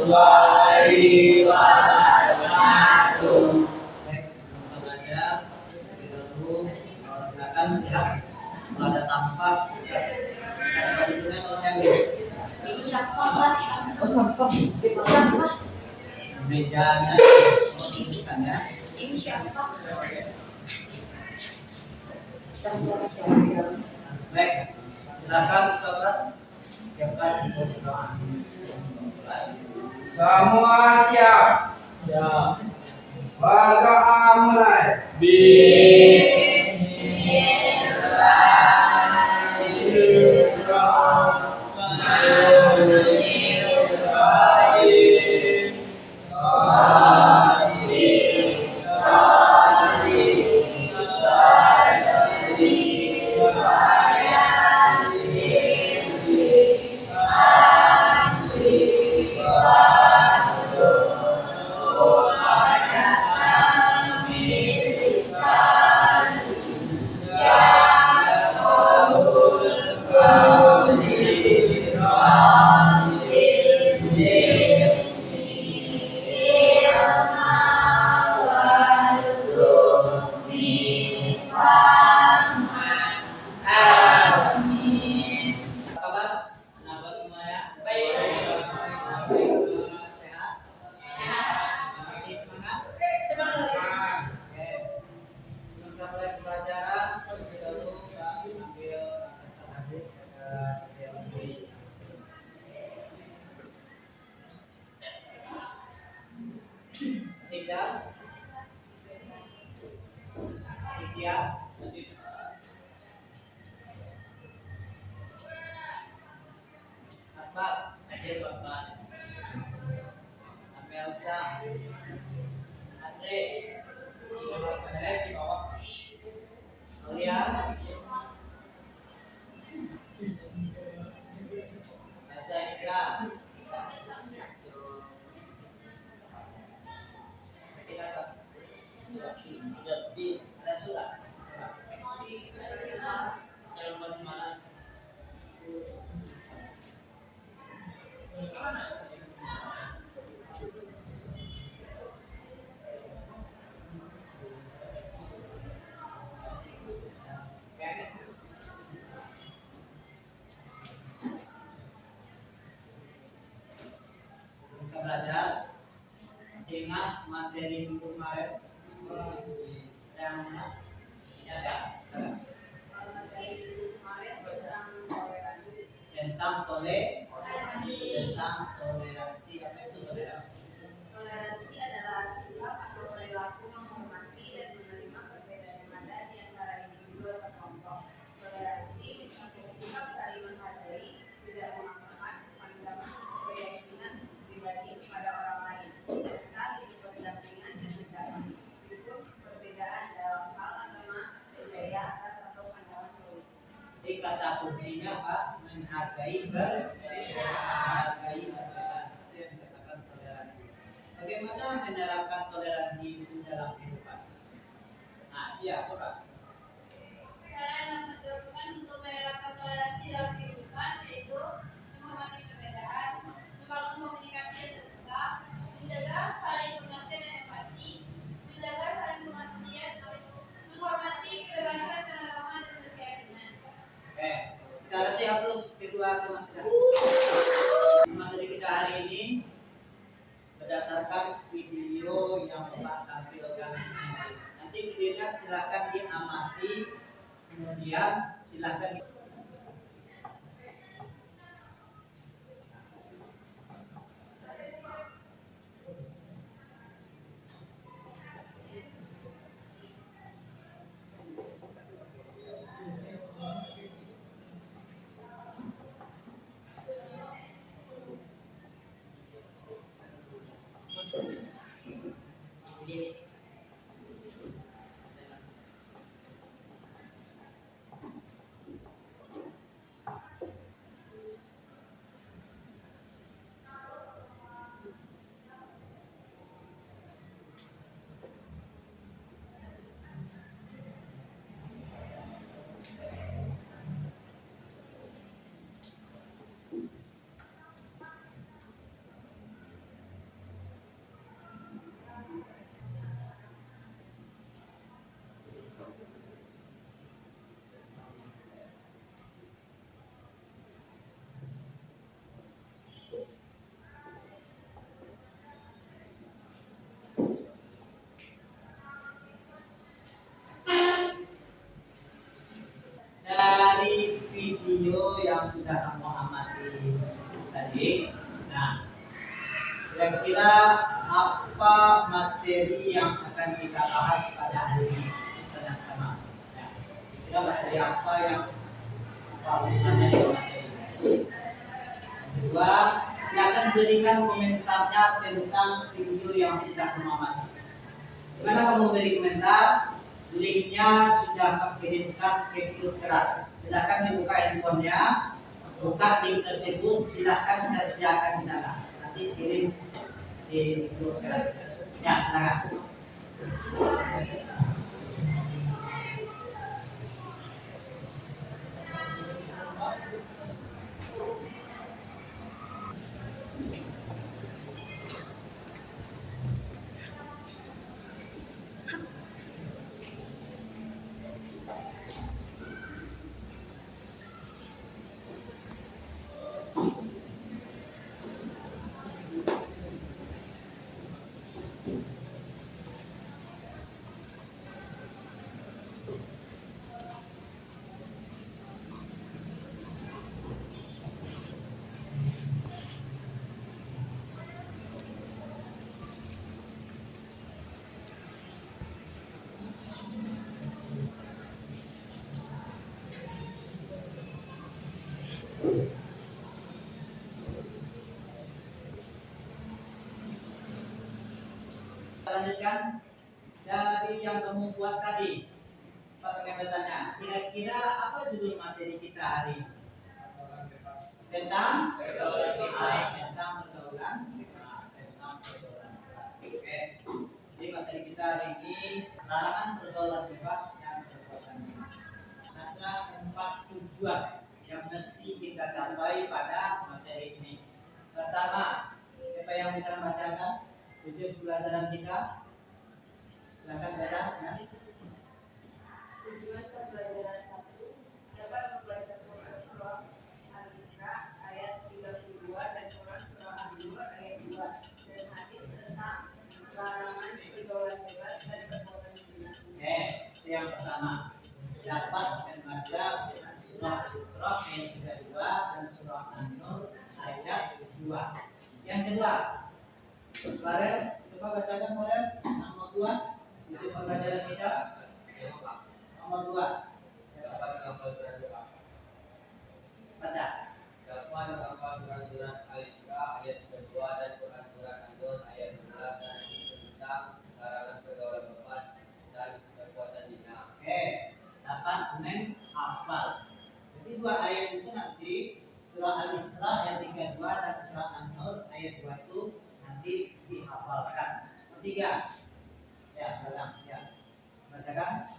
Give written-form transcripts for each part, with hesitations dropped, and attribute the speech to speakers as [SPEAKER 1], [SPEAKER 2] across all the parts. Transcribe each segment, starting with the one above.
[SPEAKER 1] warahmatullahi wabarakatuh. Baik, sebelum kita belajar, terlebih dahulu silakan melihat kalau ada sampah. Ada bentuknya tolong ambil.
[SPEAKER 2] Ini sampah.
[SPEAKER 1] Oh, sampah.
[SPEAKER 2] Sampah.
[SPEAKER 1] Mejanya tuliskan ya.
[SPEAKER 2] Ini siapa?
[SPEAKER 1] Baik, silakan kita kelas siapkan untuk doa.
[SPEAKER 3] Semua siap.
[SPEAKER 1] Siap.
[SPEAKER 3] Berdoa mulai.
[SPEAKER 1] Kabar? Anak semua ya? Baik. Sehat? Masih semangat?
[SPEAKER 2] Semangat.
[SPEAKER 1] Oke. Sebelum kita mulai pembelajaran, terlebih dahulu kita ambil hadis tiga, Akbar, Aceh Bapak, Amelsa, Andre, di bawah, Aulia, Asa Indra, ada surat. Kita belajar, masih ingat materi minggu kemarin yang mana? Ini ada tentang toleransi. Apa itu toleransi?
[SPEAKER 2] Toleransi adalah sikap atau perilaku menghormati dan menerima perbedaan yang ada di antara individu atau kelompok. Toleransi mencakup sikap saling menghargai, tidak memaksakan pandangan atau keyakinan pribadi kepada orang lain, serta hidup berdampingan dan berdamai, meskipun perbedaan dalam hal agama, budaya, ras atau pandangan politik.
[SPEAKER 1] Jadi kata kuncinya apa? Menghargai perbedaan. Itu yang dikatakan toleransi. Bagaimana menerapkan toleransi itu dalam kehidupan? Nah, iya, coba.
[SPEAKER 4] Cara yang dilakukan untuk menerapkan toleransi dalam kehidupan yaitu menghormati perbedaan, membangun komunikasi yang terbuka, menjaga saling pengertian dan empati, menjaga saling pengertian, menghormati kebebasan beragama dan berkeyakinan.
[SPEAKER 1] Kita kasih hapus kedua teman kita. Materi kita hari ini berdasarkan video yang Bapak tampilkan ini. Nanti videonya silakan diamati, kemudian silakan Baik. Nah, kira-kira apa materi yang akan kita bahas pada hari ini? Pertama, ya. Kira materi apa yang hubungannya dengan materi? Kedua, silakan berikan komentarnya tentang video yang sudah Muhammad. Gimana kamu beri komentar? Linknya sudah kirimkan ke grup keras. Silakan dibuka handphonenya, buka link tersebut, silakan kerjakan di sana. Nanti kirim di grup keras. Ya, silakan. Lanjutkan dari yang kamu buat tadi. Pakai bertanya, kira-kira apa judul materi kita hari ini? Tentang pergaulan bebas. Tentang pergaulan bebas. Oke. Jadi materi kita hari ini larangan pergaulan bebas dan pergaulan bebas. Ada 4 tujuan yang mesti kita capai pada materi ini. Pertama, siapa yang bisa membacakan tujuan pelajaran kita? Silakan baca. Ya.
[SPEAKER 2] Tujuan pembelajaran 1 dapat membaca Quran surah Al-Isra ayat 32 dan Quran surah An-Nur ayat 2 dan hadis tentang larangan pergaulan bebas dan perbuatan zina.
[SPEAKER 1] Itu yang pertama. Dapat membaca dengan surah Al-Isra ayat 32 dan surah An-Nur ayat 2. Yang kedua, Farel, coba bacakan Farel nomor 2 tujuan pembelajaran kita. Nomor 2.
[SPEAKER 3] Dapat menghafal surat
[SPEAKER 1] Baca.
[SPEAKER 3] Dapat menghafal surat Al-Isra ayat 32 dan Quran surat An-Nur ayat 2 dan tentang larangan pergaulan bebas dan perbuatan zina.
[SPEAKER 1] Dapat menghafal. Jadi 2 ayat itu nanti surah Al-Isra ayat 32 dan surah An-Nur ayat 2 itu nanti dihafalkan. Ketiga. Ya, belakang. Ya. Bacakan.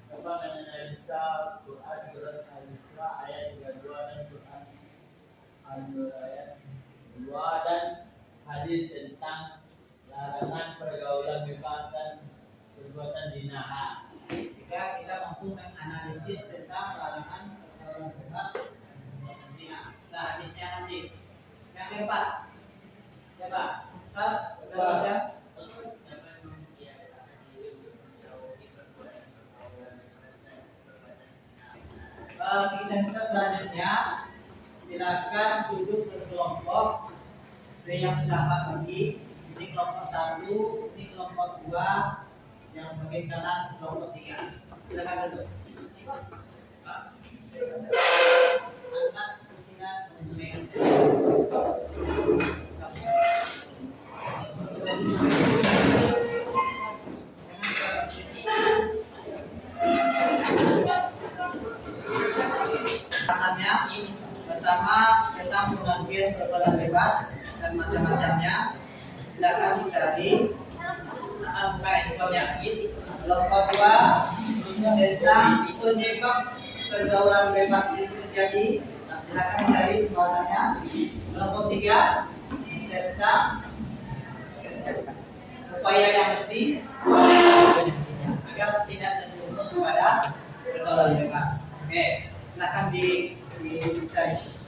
[SPEAKER 5] Dapat menganalisa Quran surat Al-Isra ayat 32 dan Quran An-Nur ayat 2 dan hadis tentang larangan pergaulan bebas dan perbuatan zina.
[SPEAKER 1] Jika kita mampu menganalisis tentang larangan pergaulan bebas dan perbuatan zina. Setelah hadisnya nanti. Yang keempat. Siapa? Sas, sudah baca?
[SPEAKER 5] Dapat membiasakan diri untuk menjauhi perbuatan pergaulan bebas dan perbuatan zina.
[SPEAKER 1] Kegiatan kita selanjutnya, silakan duduk berkelompok seperti yang sudah Pak bagi. Ini kelompok 1, ini kelompok 2, yang bagian kanan kelompok 3. Silakan duduk. Angkat kursinya menyesuaikan. Pertama tentang pengertian pergaulan bebas dan macam-macamnya. Silakan dicari. Akan buka handphonenya. Kelompok 2 tentang penyebab pergaulan bebas itu terjadi. Silakan cari bahasanya. Kelompok 3 tentang upaya yang mesti agar tidak terjerumus kepada pergaulan bebas. Silakan dicari.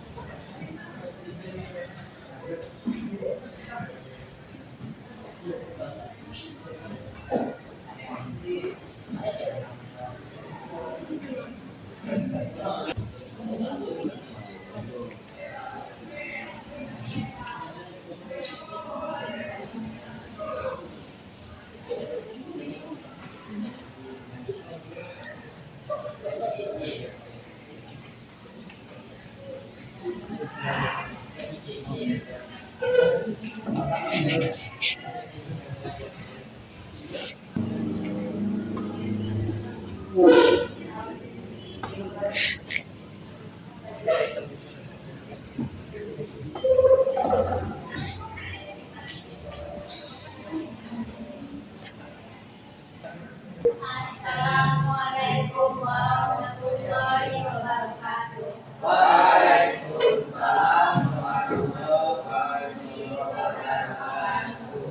[SPEAKER 4] Assalamualaikum warahmatullahi wabarakatuh.
[SPEAKER 1] Waalaikumsalam warahmatullahi wabarakatuh.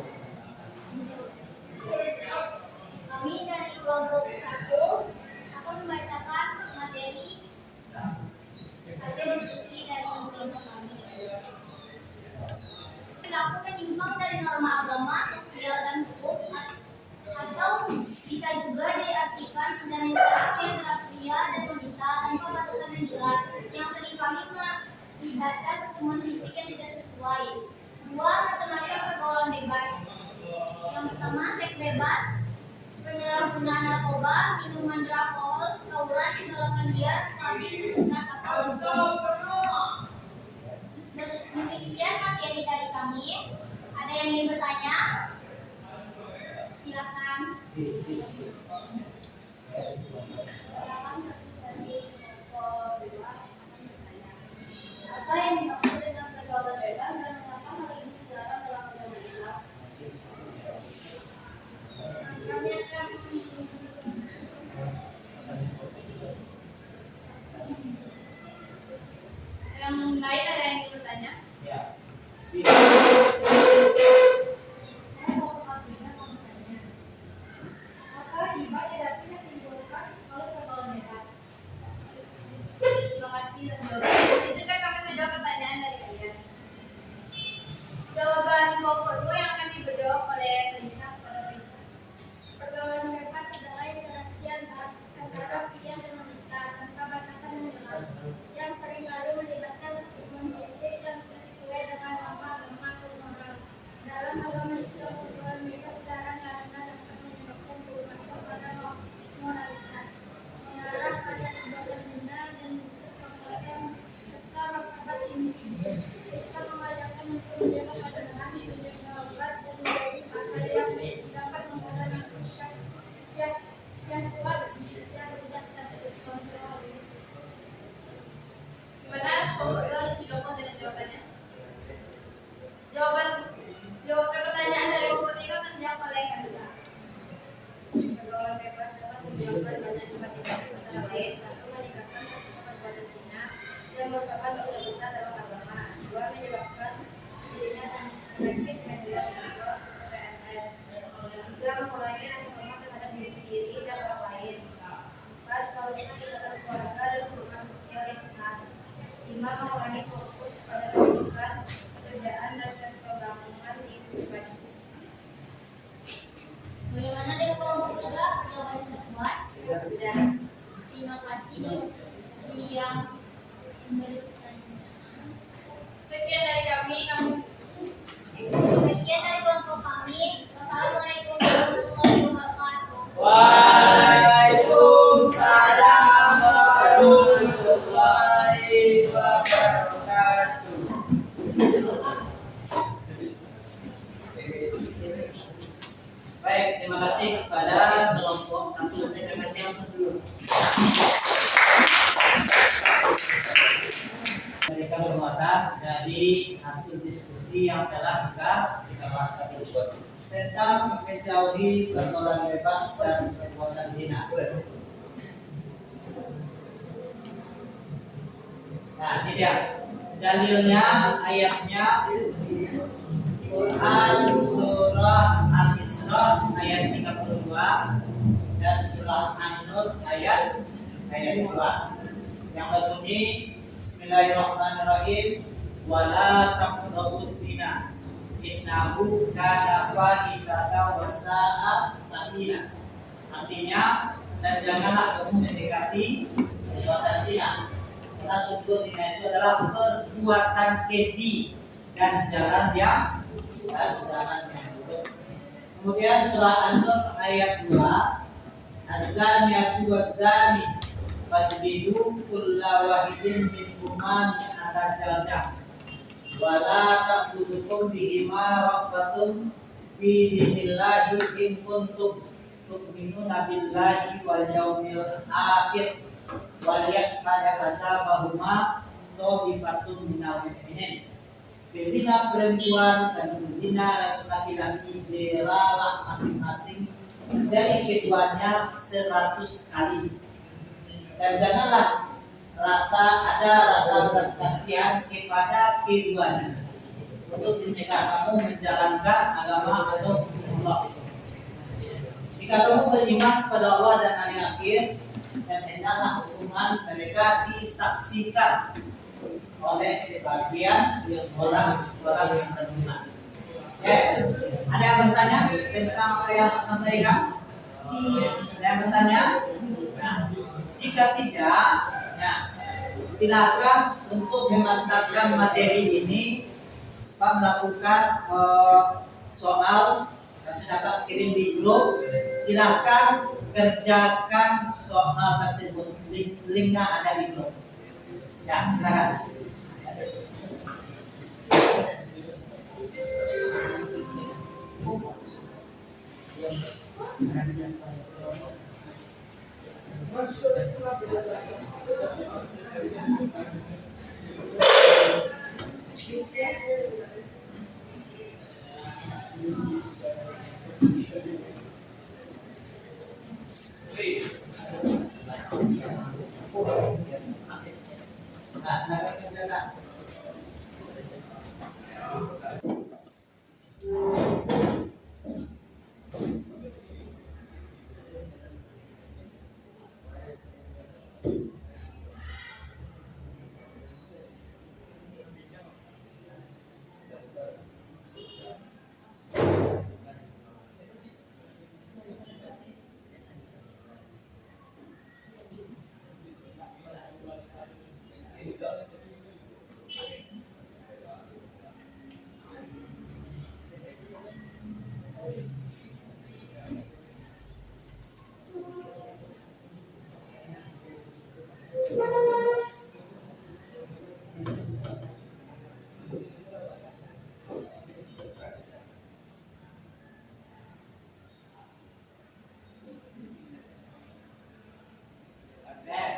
[SPEAKER 4] Kami dari kelompok 1 akan membacakan materi hasil diskusi dari kelompok kami. Perilaku menyimpang dari norma agama, sosial, dan hukum, atau bisa juga diartikan dan interaksi antara pria dan wanita tanpa batasan yang jelas, yang seringkali melibatkan pertemuan fisik yang tidak sesuai. 2. Macam-macam pergaulan bebas. Yang pertama, seks bebas, penyalahgunaan narkoba, minuman beralkohol, tawuran, kegelapan liar, kawin dengan kapal hukum. Demikian materi dari kami. Ada yang ingin bertanya? Silakan. Apa yang dimaksud dengan pergaulan bebas dan mengapa hal ini dilarang dalam agama Islam? Kami akan yang lain, ada yang ingin bertanya?
[SPEAKER 1] Ya.
[SPEAKER 4] Saya mau bertanya. Apa hibah tidak punya menimbulkan oleh pergaulan bebas?
[SPEAKER 2] Terima kasih dan jawabannya. Itu kan kami menjawab pertanyaan dari kalian. Jawaban kelompok 2 yang akan dijawab oleh Lisa kepada Lisa.
[SPEAKER 4] Pergaulan bebas adalah interaksi antara pria dan wanita tanpa batasan yang jelas, yang seringkali melibatkan hubungan fisik yang tidak sesuai dengan norma agama atau moral. Dalam agama Islam, pergaulan bebas dilarang karena dapat menyebabkan perubahan pada moralitas, mengarah pada perbuatan zina dan merusak kepercayaan serta martabat individu. Islam mengajarkan untuk menjaga kebenaran, menjaga aurat, dan menjadi pakar yang dapat menggodam yang kuat yang tidak terkontrol.
[SPEAKER 2] Gimana kelompok 2 harus didukung dengan jawabannya? Jawab pertanyaan dari kelompok 3 akan dijawab oleh Kansa.
[SPEAKER 6] Pergaulan bebas dapat menyebabkan banyak kebatilan antara lain. 1. Meningkatkan resiko perbuatan zina yang merupakan dosa besar dalam agama. 2. Menyebabkan terjadinya penyakit media sosial PMS. 3. Mengurangi rasa hormat terhadap diri sendiri dan orang lain. 4. Merusak ikatan keluarga dan hubungan sosial yang sehat. 5. Mengurangi fokus pada pendidikan, pekerjaan, dan keberlangsungan di pribadi.
[SPEAKER 4] Bagaimana dari kelompok 3? Jawabannya sudah puas?
[SPEAKER 6] Sudah.
[SPEAKER 4] Terima kasih yang memberi pertanyaan.
[SPEAKER 2] Sekian dari kami.
[SPEAKER 4] Sekian dari kelompok kami. Wassalamualaikum warahmatullahi wabarakatuh.
[SPEAKER 1] Waalaikumsalam warahmatullahi wabarakatuh. Baik, terima kasih kepada kelompok 1. Terima kasih atas dulu. Mereka bermuatan dari hasil diskusi yang telah kita bahas tadi tentang menjauhi pergaulan bebas dan perbuatan zina. Nah, ini dia dalilnya, ayatnya Quran surah Al-Isra ayat 32 dan surah An-Nur ayat 2 yang berbunyi Bismillahirrahmanirrahim wala taqrabuz zina innahu kana fahisatan wa sa'a sabila. Artinya, dan janganlah kamu mendekati perbuatan zina, karena sungguh zina itu adalah perbuatan keji dan jalan yang buruk. Kemudian surah An-Nur ayat 2, Az-zaniyatu waz-zani fajlidu kulla wahidin minhuma mi'ata jaldah. wala ta'khuzukum bihima rafatun fi dinillahi in kuntum tu'minuna billahi wal yaumil akhir wal yashhadu kadzabahuma ta'ifatun minal mu'minin. Berzina perempuan dan berzina laki-laki dilarang masing-masing dari keduanya 100 kali. Dan janganlah ada rasa belas kasihan kepada keduanya untuk mencegah kamu menjalankan agama atau Allah. Jika kamu beriman kepada Allah dan hari akhir, dan hendaklah hukuman mereka disaksikan oleh sebagian orang yang beriman. Ada yang bertanya tentang apa yang saya sampaikan? Ada yang bertanya? Nah, jika tidak, nah, silakan untuk memantapkan materi ini, Pak melakukan soal yang sudah Pak kirim di grup. Silakan kerjakan soal tersebut. Linknya ada di grup. Ya, silakan. Nah, silakan kerjakan.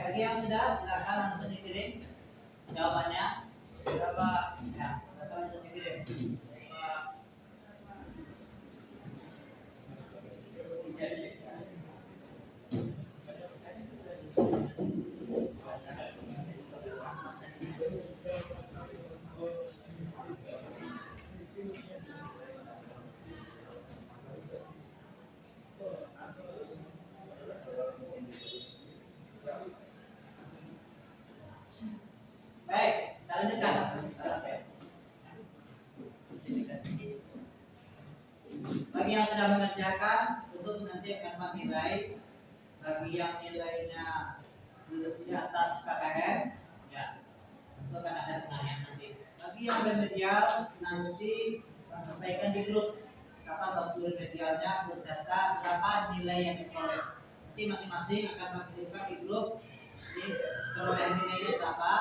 [SPEAKER 1] Bagi yang sudah, silakan langsung dikirim jawabannya. Berapa? Ya, silakan langsung dikirim. Baik, kita lanjutkan. Bagi yang sudah mengerjakan, untuk nanti akan menilai. Bagi yang nilainya di atas KKM, ya, itu akan ada penilaian nanti. Bagi yang remedial, nanti akan sampaikan di grup kapan waktu remedialnya beserta berapa nilai yang diperoleh. Nanti masing-masing akan mengirimkan di grup ini perolehan nilainya berapa.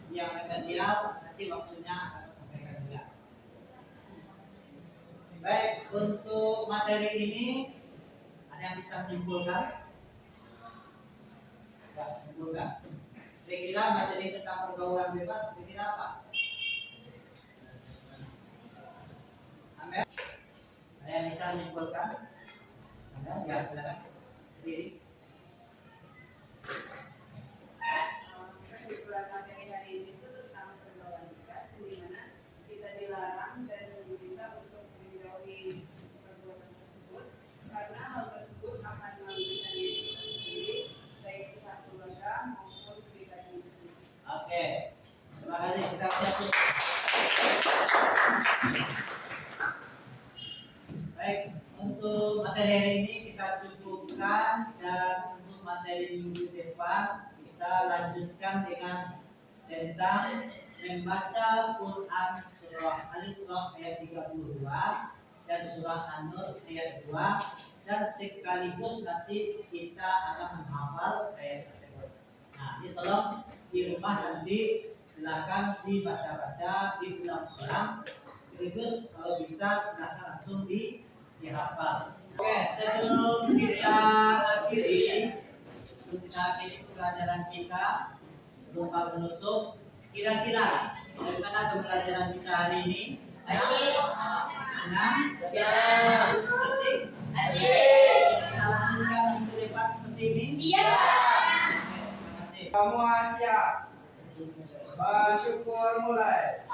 [SPEAKER 1] Yang remedial nanti waktunya akan sampaikan juga. Baik, untuk materi ini ada yang bisa menyimpulkan? Simpulkan. Kira-kira materi tentang pergaulan bebas kira-kira apa? Ada yang bisa menyimpulkan? Ada? Ya, silakan. Diri.
[SPEAKER 2] Kesimpulan materi hari ini itu tentang pergaulan bebas, di mana kita dilarang dan diminta untuk menjauhi perbuatan tersebut karena hal tersebut akan merugikan diri kita sendiri, baik pihak keluarga maupun pribadi sendiri.
[SPEAKER 1] Oke. Terima kasih. Kita siap. Baik, untuk materi hari ini kita cukupkan, dan untuk materi minggu depan kita lanjutkan dengan tentang membaca Quran surah Al-Isra ayat 32 dan surah An-Nur ayat 2, dan sekaligus nanti kita akan menghafal ayat tersebut. Nah, ini tolong di rumah nanti silakan dibaca-baca, diulang-ulang. Sekaligus kalau bisa silakan langsung dihafal. Oke, sebelum kita akhiri pelajaran kita, sebelum Pak menutup, kira-kira bagaimana pembelajaran kita hari ini? Senang? Asik? Kita lanjutkan minggu depan seperti ini?
[SPEAKER 4] Iya.
[SPEAKER 1] Terima kasih.
[SPEAKER 3] Kamu Asia. Bersyukur mulai.